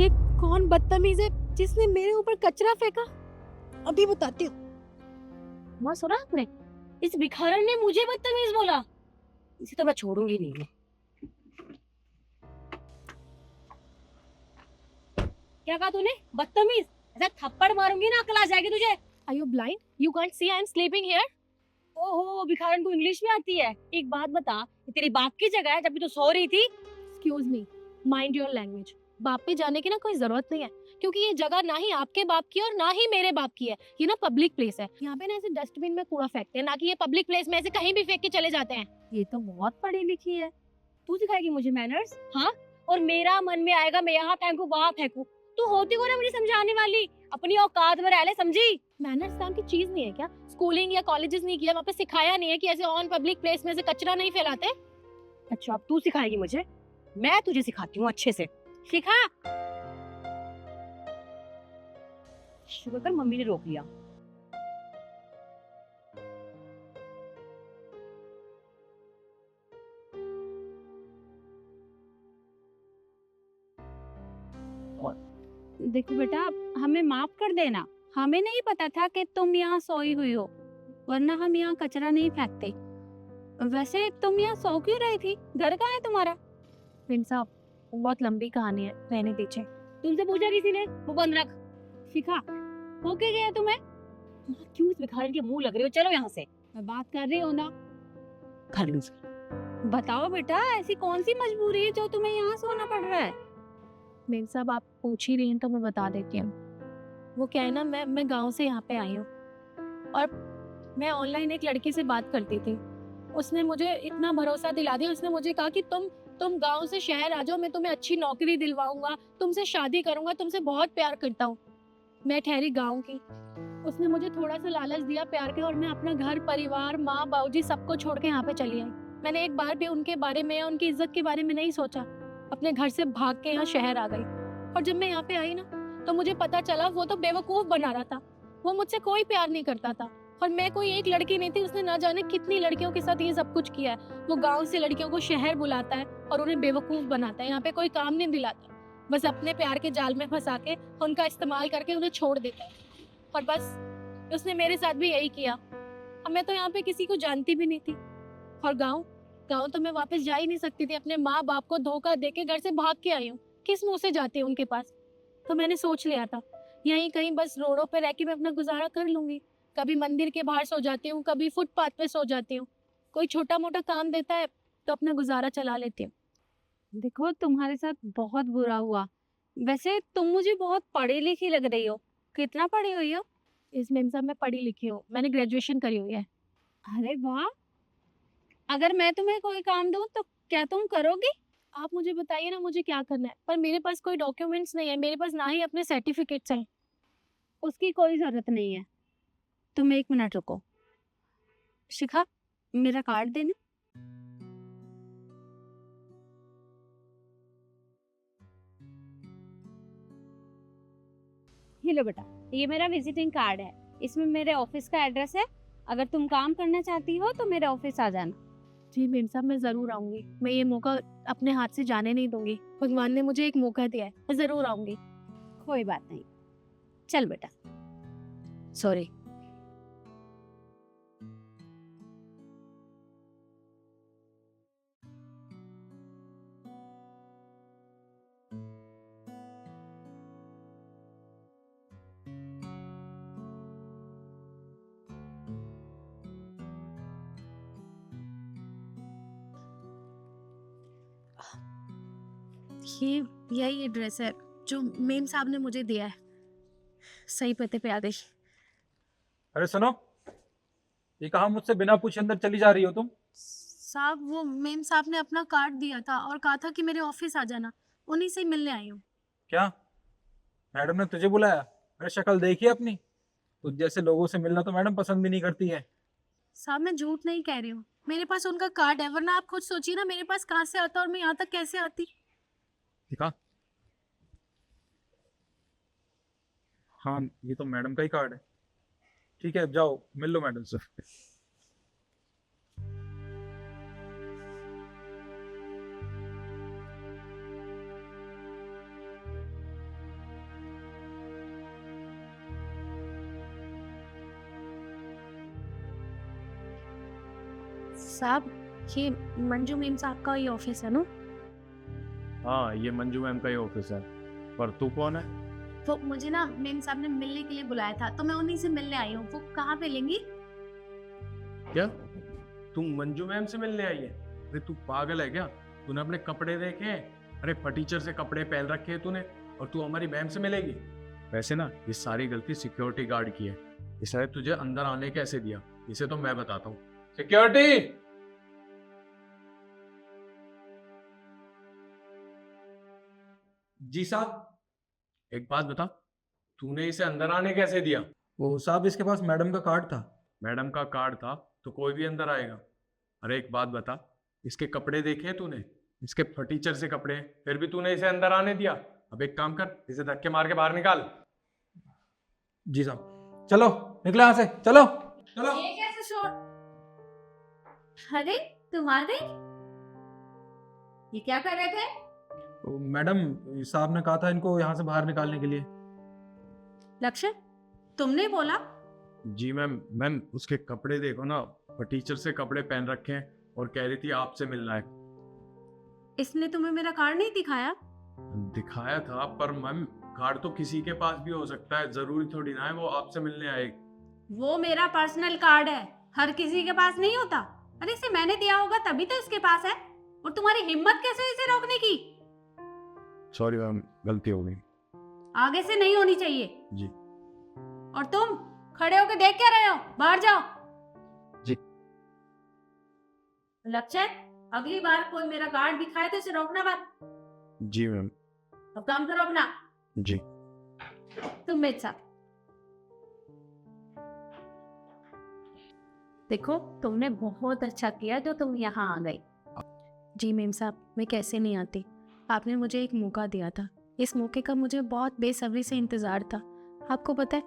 ये कौन बदतमीज है जिसने मेरे ऊपर कचरा फेंका? अभी बताती हूँ। वहाँ सुना आपने? इस भिखारन ने मुझे बदतमीज बोला। इसे तो मैं छोड़ूंगी नहीं। क्या कहा तूने? बदतमीज? ऐसा थप्पड़ मारूंगी ना, अकल आ जाएगी तुझे। Are you blind? You can't see I'm sleeping here? ओहो, भिखारन को इंग्लिश में आती है। एक बात बता, ये तेरी बाप की जगह है, जब भी तू सो रही थी। Excuse me. Mind your language. बाप पे जाने की ना कोई जरूरत नहीं है, क्योंकि ये जगह ना ही आपके बाप की और ना ही मेरे बाप की है। ये ना पब्लिक प्लेस है। यहाँ पे ना ऐसे डस्टबिन में कूड़ा फेंकते हैं, ना कि ये पब्लिक प्लेस में ऐसे कहीं भी फेंक के चले जाते हैं। ये तो बहुत पढ़ी लिखी है। तू सिखाएगी मुझे मैनर्स? हाँ, और मेरा मन में आएगा मैं यहाँ फेंकू वहाँ फेंकू। तू होती को ना मुझे समझाने वाली, अपनी औकात में रह ले, समझी? मैनर्स नाम की चीज नहीं है क्या? स्कूलिंग या कॉलेजेस नहीं किया, वहाँ पे सिखाया नहीं है कि ऐसे ऑन पब्लिक प्लेस में से कचरा नहीं फैलाते? अच्छा, अब तू सिखाएगी मुझे? मैं तुझे सिखाती हूँ अच्छे से। सिखा। शुक्र कर मम्मी ने रोक लिया। देखो बेटा, हमें माफ कर देना। हमें नहीं पता था कि तुम यहाँ सोई हुई हो, वरना हम यहाँ कचरा नहीं फेंकते। वैसे तुम यहाँ सो क्यों रही थी? घर कहाँ है तुम्हारा? प्रिंस साहब, बहुत लंबी कहानी है, रहने दीजिए। तुमसे पूछा किसी ने? मुंह बंद रख। शिखा, हो के गया तुम्हें? क्यों इस भिखारी के मुंह लग रही हो? चलो यहाँ से। मैं बात कर रही हूँ ना। कर लूँ। बताओ बेटा, ऐसी कौन सी मजबूरी है जो तुम्हें यहाँ सोना पड़ रहा है? मेम साहब, आप पूछ ही रही हैं तो मैं बता देती हूँ। वो क्या है ना, मैं गांव से यहाँ पे आई हूँ और मैं ऑनलाइन एक लड़की से बात करती थी। उसने मुझे इतना भरोसा दिला दिया, उसने मुझे कहा कि तुम गांव से शहर आ जाओ, मैं तुम्हें अच्छी नौकरी दिलवाऊंगा, तुमसे शादी करूंगा, तुमसे बहुत प्यार करता हूँ। मैं ठहरी गाँव की। उसने मुझे थोड़ा सा लालच दिया प्यार के, और मैं अपना घर परिवार, माँ बाबूजी सबको छोड़ के यहाँ पे चली आई। मैंने एक बार भी उनके बारे में या उनकी इज्जत के बारे में नहीं सोचा। अपने घर से भाग के यहाँ शहर आ गई। और जब मैं यहाँ पे आई ना, तो मुझे पता चला वो तो बेवकूफ बना रहा था। वो मुझसे कोई प्यार नहीं करता था, और मैं कोई एक लड़की नहीं थी। उसने ना जाने कितनी लड़कियों के साथ ये सब कुछ किया है। वो गाँव से लड़कियों को शहर बुलाता है और उन्हें बेवकूफ बनाता है, यहाँ पे कोई काम नहीं दिलाता, बस अपने प्यार के जाल में फंसा के उनका इस्तेमाल करके उन्हें छोड़ देता है। और बस उसने मेरे साथ भी यही किया। अब मैं तो यहाँ पे किसी को जानती भी नहीं थी, और गाँव तो मैं वापस जा ही नहीं सकती थी। अपने माँ बाप को धोखा देके घर से भाग के आई हूँ, किस मुंह से जाती हूँ उनके पास? तो मैंने सोच लिया था यहीं कहीं बस रोडों पे रह के मैं अपना गुजारा कर लूंगी। कभी मंदिर के बाहर सो जाती हूँ, कभी फुटपाथ पे सो जाती हूँ। कोई छोटा मोटा काम देता है तो अपना गुजारा चला लेती हूँ। देखो, तुम्हारे साथ बहुत बुरा हुआ। वैसे तुम मुझे बहुत पढ़ी लिखी लग रही हो। कितना पढ़ी हुई हो? इस मेम साहब, मैं पढ़ी लिखी हूँ, मैंने ग्रेजुएशन करी हुई है। अरे वाह! अगर मैं तुम्हें कोई काम दूं तो क्या तुम करोगी? आप मुझे बताइए ना मुझे क्या करना है, पर मेरे पास कोई डॉक्यूमेंट्स नहीं है, मेरे पास ना ही अपने सर्टिफिकेट्स हैं। उसकी कोई जरूरत नहीं है। तुम 1 मिनट रुको। शिखा, मेरा कार्ड देना। ये लो बेटा, ये मेरा विजिटिंग कार्ड है। इसमें मेरे ऑफिस का एड्रेस है। अगर तुम काम करना चाहती हो तो मेरे ऑफिस आ जाना। जी मेम साहब, मैं जरूर आऊंगी। मैं ये मौका अपने हाथ से जाने नहीं दूंगी। भगवान ने मुझे एक मौका दिया है, मैं जरूर आऊंगी। कोई बात नहीं, चल बेटा। सॉरी। ये यही एड्रेस है जो मेम साहब ने मुझे दिया है। सही पते पे आ गई। अरे सुनो, ये कहाँ मुझसे बिना पूछे अंदर चली जा रही हो तुम? साहब, वो मेम साहब ने अपना कार्ड दिया था और कहा था कि मेरे ऑफिस आ जाना, उन्हीं से ही मिलने आई हूँ। क्या मैडम ने तुझे बुलाया? अरे शक्ल देखी है अपनी? तुझ जैसे लोगों से मिलना तो मैडम पसंद भी नहीं करती है। साहब, मैं झूठ नहीं कह रही हूँ, मेरे पास उनका कार्ड है, वरना आप खुद सोचिए ना मेरे पास कहाँ से आता और मैं यहाँ तक कैसे आती। दिखा। हाँ, ये तो मैडम का ही कार्ड है। ठीक है, अब जाओ मिल लो मैडम से। साहब, ये मंजू मैम साहब का ही ऑफिस है ना? हाँ, ये मंजू मैम का ही ऑफिस है। पर तू कौन है? वो मुझे ना मैम साहब ने मिलने के लिए बुलाया था, तो मैं उन्हीं से मिलने आई हूँ। वो कहाँ मिलेंगी? क्या तू मंजू मैम से मिलने आई है? अरे तू पागल है क्या? तूने अपने कपड़े देखे? अरे फटीचर से कपड़े पहन रखे हैं तूने, और तू हमारी मैम से मिलेगी? वैसे ना ये सारी गलती सिक्योरिटी गार्ड की है। इसने तुझे अंदर आने कैसे दिया, इसे तो मैं बताता हूँ। सिक्योरिटी! जी साहब। एक बात बता, तूने इसे अंदर आने कैसे दिया? वो साहब इसके पास मैडम का कार्ड था। मैडम का कार्ड था तो कोई भी अंदर आएगा। अरे एक बात बता, इसके कपड़े देखे हैं तूने? इसके फटीचर से कपड़े हैं, फिर भी तूने इसे अंदर आने दिया। अब एक काम कर, इसे धक्के मार के बाहर निकाल। जी साहब। चलो निकलो यहाँ से, चलो चलो। ये कैसे शोर? अरे तुम आ गई? ये क्या कर रहे थे? तो मैडम साहब ने कहा था इनको यहाँ से बाहर निकालने के लिए। लक्ष्य, तुमने बोला? जी मैम, मैम उसके कपड़े देखो ना, फटीचर से कपड़े पहन रखे हैं और कह रही थी आपसे मिलना है। इसने तुम्हें मेरा कार्ड नहीं दिखाया? दिखाया था, पर मैम कार्ड तो किसी के पास भी हो सकता है, जरूरी थोड़ी ना है वो आपसे मिलने आएगी। वो मेरा पर्सनल कार्ड है, हर किसी के पास नहीं होता। अरे इसे मैंने दिया होगा तभी तो इसके पास है। और तुम्हारी हिम्मत कैसे हुई इसे रोकने की? सॉरी मैम, गलती हो गई। आगे से नहीं होनी चाहिए। जी। और तुम खड़े होकर देख क्या रहे हो? बाहर जाओ। जी। लक्ष्य, अगली बार कोई मेरा कार्ड दिखाए तो इसे रोकना मत। जी मैम। अब काम करो अपना। जी। तुम मेरे साथ देखो, तुमने बहुत अच्छा किया जो तुम यहाँ आ गई। जी मैम साहब, मैं कैसे नहीं आती। आपने मुझे एक मौका दिया था, इस मौके का मुझे बहुत बेसब्री से इंतज़ार था। आपको पता है,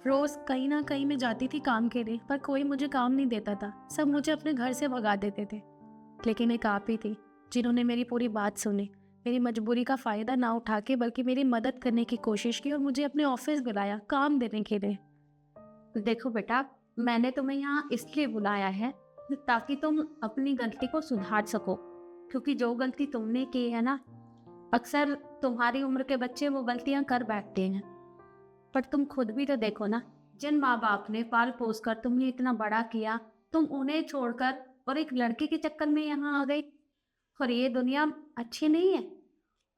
रोज़ कहीं ना कहीं मैं जाती थी काम के लिए, पर कोई मुझे काम नहीं देता था। सब मुझे अपने घर से भगा देते थे। लेकिन एक आप ही थी जिन्होंने मेरी पूरी बात सुनी, मेरी मजबूरी का फ़ायदा ना उठा के बल्कि मेरी मदद करने की कोशिश की और मुझे अपने ऑफिस बुलाया काम देने के लिए। देखो बेटा, मैंने तुम्हें यहाँ इसलिए बुलाया है ताकि तुम अपनी गलती को सुधार सको। क्योंकि जो गलती तुमने की है ना, अक्सर तुम्हारी उम्र के बच्चे वो गलतियाँ कर बैठते हैं। पर तुम खुद भी तो देखो ना, जिन माँ बाप ने पाल पोस कर तुम्हें इतना बड़ा किया, तुम उन्हें छोड़कर और एक लड़के के चक्कर में यहाँ आ गई। और ये दुनिया अच्छी नहीं है।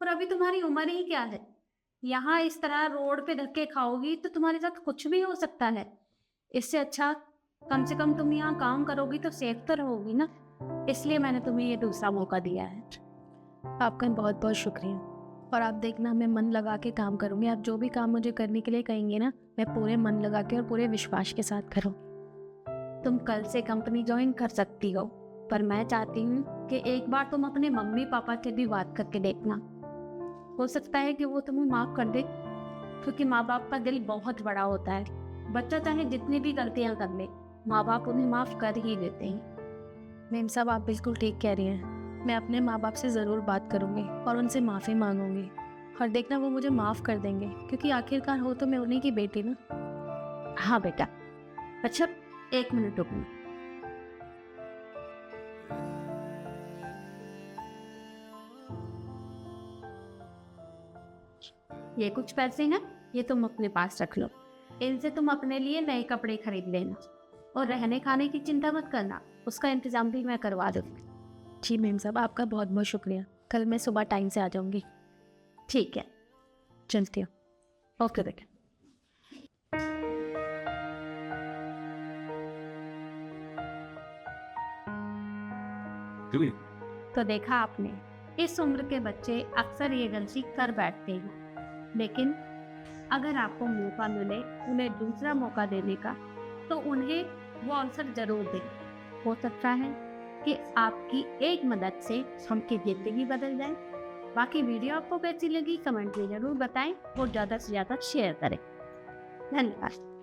और अभी तुम्हारी उम्र ही क्या है? यहाँ इस तरह रोड पे धक्के खाओगी तो तुम्हारे साथ कुछ भी हो सकता है। इससे अच्छा कम से कम तुम यहाँ काम करोगी तो सेफ तो रहोगी ना। इसलिए मैंने तुम्हें ये दूसरा मौका दिया है। आपका बहुत बहुत शुक्रिया। और आप देखना, मैं मन लगा के काम करूँगी। आप जो भी काम मुझे करने के लिए कहेंगे ना, मैं पूरे मन लगा के और पूरे विश्वास के साथ करूँ। तुम कल से कंपनी ज्वाइन कर सकती हो, पर मैं चाहती हूँ कि एक बार तुम अपने मम्मी पापा से भी बात करके देखना। हो सकता है कि वो तुम्हें माफ़ कर दे, क्योंकि माँ बाप का दिल बहुत बड़ा होता है। बच्चा चाहे जितनी भी गलतियाँ कर ले, माँ बाप उन्हें माफ़ कर ही देते हैं। मैम साहब, आप बिल्कुल ठीक कह रही हैं। मैं अपने माँ बाप से ज़रूर बात करूँगी और उनसे माफ़ी मांगूंगी। और देखना वो मुझे माफ़ कर देंगे, क्योंकि आखिरकार हो तो मैं उन्हीं की बेटी ना। हाँ बेटा। अच्छा, 1 मिनट रुकना। ये कुछ पैसे हैं, ये तुम अपने पास रख लो। इनसे तुम अपने लिए नए कपड़े खरीद लेना। और रहने खाने की चिंता मत करना, उसका इंतजाम भी मैं करवा दूँगी। जी मैम साहब, आपका बहुत बहुत शुक्रिया। कल मैं सुबह टाइम से आ जाऊँगी। ठीक है, चलती हूँ। ओके बेटा। तो देखा आपने, इस उम्र के बच्चे अक्सर ये गलती कर बैठते हैं। लेकिन अगर आपको मौका मिले उन्हें दूसरा मौका देने का, तो उन्हें वो अवसर जरूर दें। हो सकता है कि आपकी एक मदद से उनकी जिंदगी बदल जाए। बाकी वीडियो आपको कैसी लगी कमेंट में ज़रूर बताएं और ज़्यादा से ज़्यादा शेयर करें। धन्यवाद।